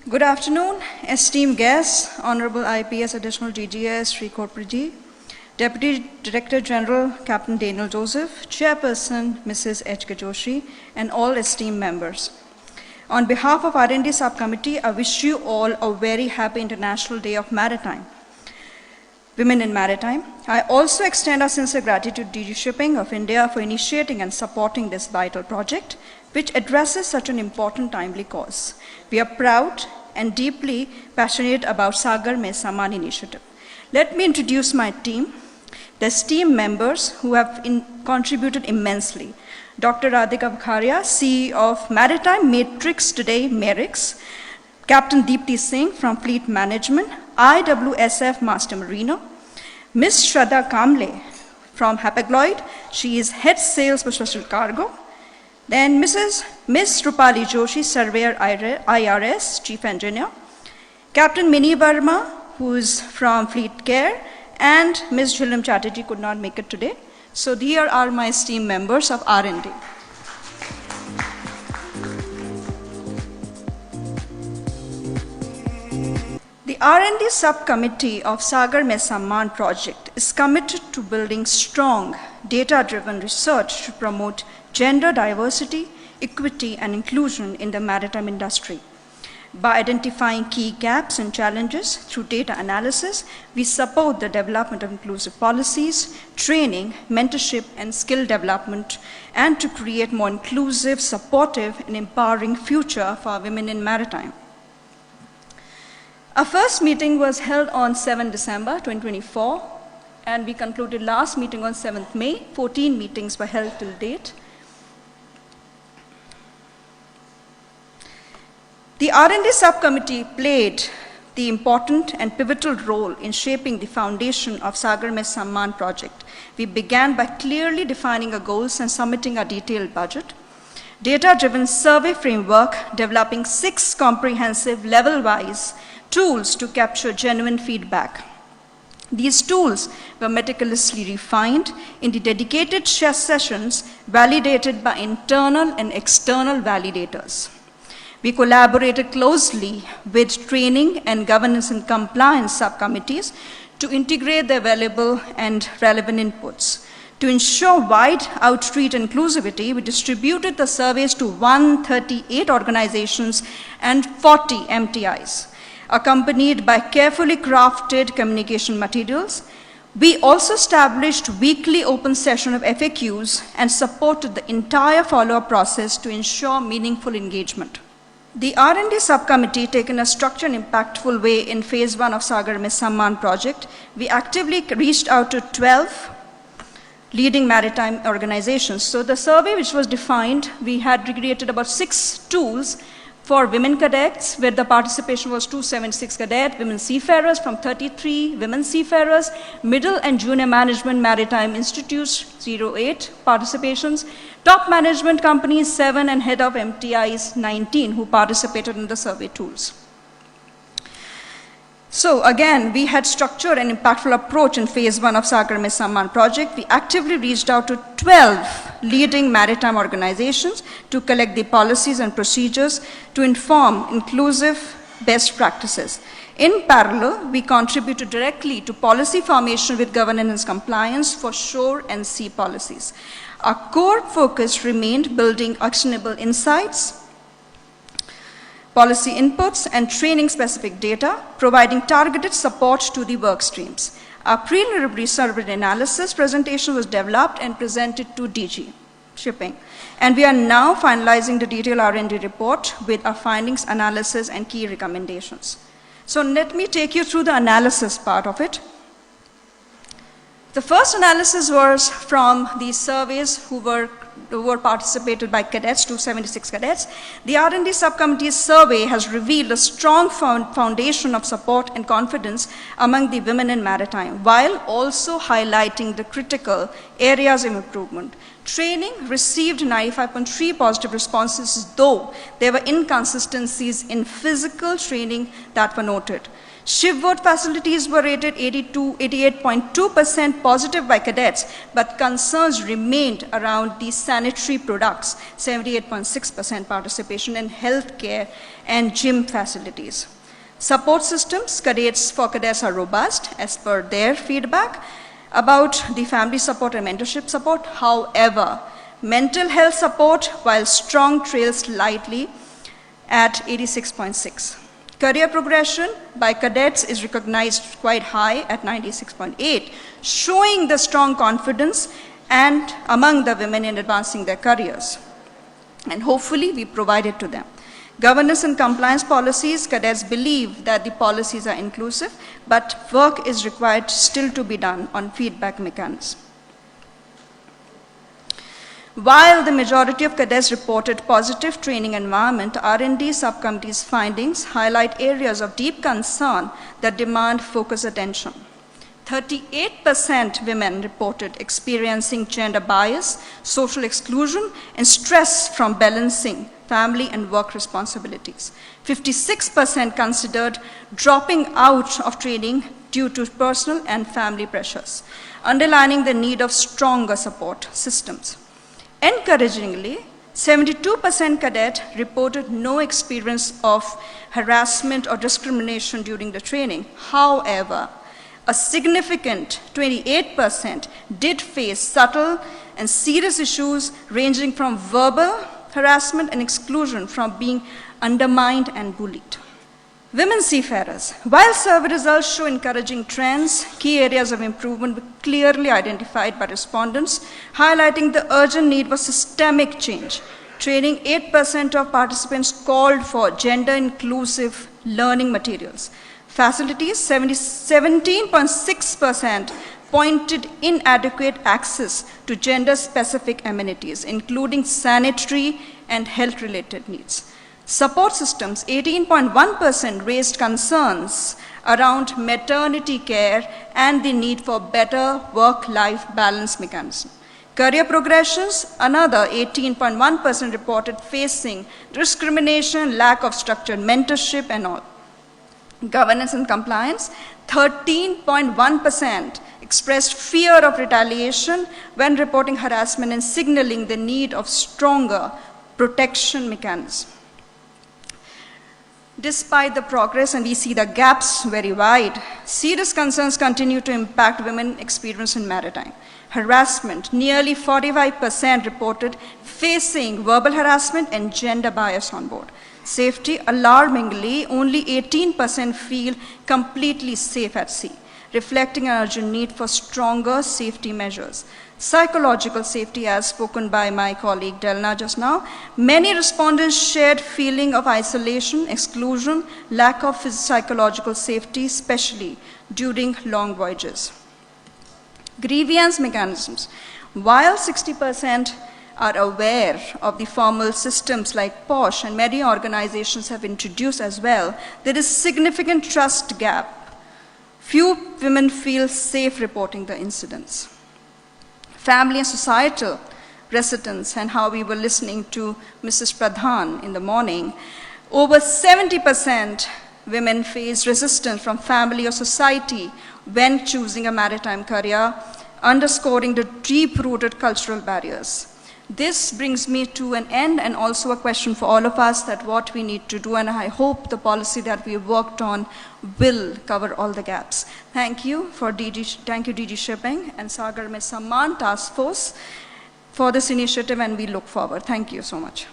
Good afternoon, esteemed guests, Honorable IPS Additional DGS Sri Korpriji, Deputy Director General Captain Daniel Joseph, Chairperson Mrs. H. K. Joshi, and all esteemed members. On behalf of R&D Subcommittee, I wish you all a very happy International Day of Maritime. Women in Maritime. I also extend our sincere gratitude to DG Shipping of India for initiating and supporting this vital project, which addresses such an important timely cause. We are proud and deeply passionate about Sagar Mein Samman initiative. Let me introduce my team, the esteemed members who have contributed immensely. Dr. Radhika Vakharia, CEO of Maritime Matrix Today, Merix, Captain Deepti Singh from Fleet Management, IWSF Master Marino, Ms. Shraddha Kamble from Hapag-Lloyd, she is Head Sales for Special Cargo, then Ms. Rupali Joshi, Surveyor IRS, Chief Engineer, Captain Mini Verma, who is from Fleet Care, and Ms. Jhilam Chatterjee could not make it today. So here are my esteemed members of R&D. The R&D subcommittee of Sagar Mein Samman project is committed to building strong, data-driven research to promote gender diversity, equity, and inclusion in the maritime industry. By identifying key gaps and challenges through data analysis, we support the development of inclusive policies, training, mentorship, and skill development, and to create more inclusive, supportive, and empowering future for women in maritime. Our first meeting was held on 7 December 2024, and we concluded last meeting on 7th May. 14 meetings were held till date. The R&D subcommittee played the important and pivotal role in shaping the foundation of Sagar Mein Samman project. We began by clearly defining our goals and submitting a detailed budget. Data-driven survey framework, developing 6 comprehensive level-wise tools to capture genuine feedback. These tools were meticulously refined in the dedicated sessions validated by internal and external validators. We collaborated closely with training and governance and compliance subcommittees to integrate the available and relevant inputs. To ensure wide outreach and inclusivity, we distributed the surveys to 138 organizations and 40 MTIs, accompanied by carefully crafted communication materials. We also established weekly open session of FAQs and supported the entire follow-up process to ensure meaningful engagement. The R&D subcommittee taken a structured and impactful way in phase 1 of Sagar Mein Samman project. We actively reached out to 12 leading maritime organizations. So the survey which was defined, we had created about 6 tools for women cadets, where the participation was 276 cadets, women seafarers from 33 women seafarers, middle and junior management maritime institutes, 08 participations, top management companies, 7, and head of MTIs, 19, who participated in the survey tools. So again, we had structured an impactful approach in phase 1 of Sagar Mein Samman project. We actively reached out to 12 leading maritime organizations to collect the policies and procedures to inform inclusive best practices. In parallel, we contributed directly to policy formation with governance and compliance for shore and sea policies. Our core focus remained building actionable insights, policy inputs, and training-specific data, providing targeted support to the work streams. Our preliminary survey analysis presentation was developed and presented to DG Shipping. And we are now finalizing the detailed R&D report with our findings, analysis, and key recommendations. So let me take you through the analysis part of it. The first analysis was from the surveys who were participated by cadets, 276 cadets. The R&D subcommittee's survey has revealed a strong foundation of support and confidence among the women in maritime, while also highlighting the critical areas of improvement. Training received 95.3 positive responses, though there were inconsistencies in physical training that were noted. Shivvote facilities were rated 88.2% positive by cadets, but concerns remained around the sanitary products, 78.6% participation in healthcare and gym facilities. Support systems for cadets are robust as per their feedback about the family support and mentorship support. However, mental health support, while strong, trails slightly at 86.6. Career progression by cadets is recognized quite high at 96.8, showing the strong confidence and among the women in advancing their careers. And hopefully we provide it to them. Governance and compliance policies, cadets believe that the policies are inclusive, but work is required still to be done on feedback mechanisms. While the majority of cadets reported positive training environment, R&D subcommittee's findings highlight areas of deep concern that demand focused attention. 38% women reported experiencing gender bias, social exclusion, and stress from balancing family and work responsibilities. 56% considered dropping out of training due to personal and family pressures, underlining the need of stronger support systems. Encouragingly, 72% cadet reported no experience of harassment or discrimination during the training. However, a significant 28% did face subtle and serious issues ranging from verbal harassment and exclusion from being undermined and bullied. Women seafarers. While survey results show encouraging trends, key areas of improvement were clearly identified by respondents, highlighting the urgent need for systemic change. Training, 8% of participants called for gender-inclusive learning materials. Facilities, 17.6% pointed inadequate access to gender-specific amenities, including sanitary and health-related needs. Support systems, 18.1% raised concerns around maternity care and the need for better work-life balance mechanism. Career progressions, another 18.1% reported facing discrimination, lack of structured mentorship and all. Governance and compliance, 13.1% expressed fear of retaliation when reporting harassment and signaling the need of stronger protection mechanism. Despite the progress, and we see the gaps very wide, serious concerns continue to impact women experience in maritime. Harassment, nearly 45% reported facing verbal harassment and gender bias on board. Safety, alarmingly, only 18% feel completely safe at sea, reflecting an urgent need for stronger safety measures. Psychological safety, as spoken by my colleague Delna just now, many respondents shared feeling of isolation, exclusion, lack of psychological safety, especially during long voyages. Grievance mechanisms. While 60% are aware of the formal systems like POSH and many organizations have introduced as well, there is significant trust gap. Few women feel safe reporting the incidents. Family and societal residents, and how we were listening to Mrs. Pradhan in the morning, over 70% women face resistance from family or society when choosing a maritime career, underscoring the deep-rooted cultural barriers. This brings me to an end and also a question for all of us that what we need to do, and I hope the policy that we worked on will cover all the gaps. Thank you DG Shipping and Sagar Mein Samman Task Force for this initiative, and we look forward. Thank you so much.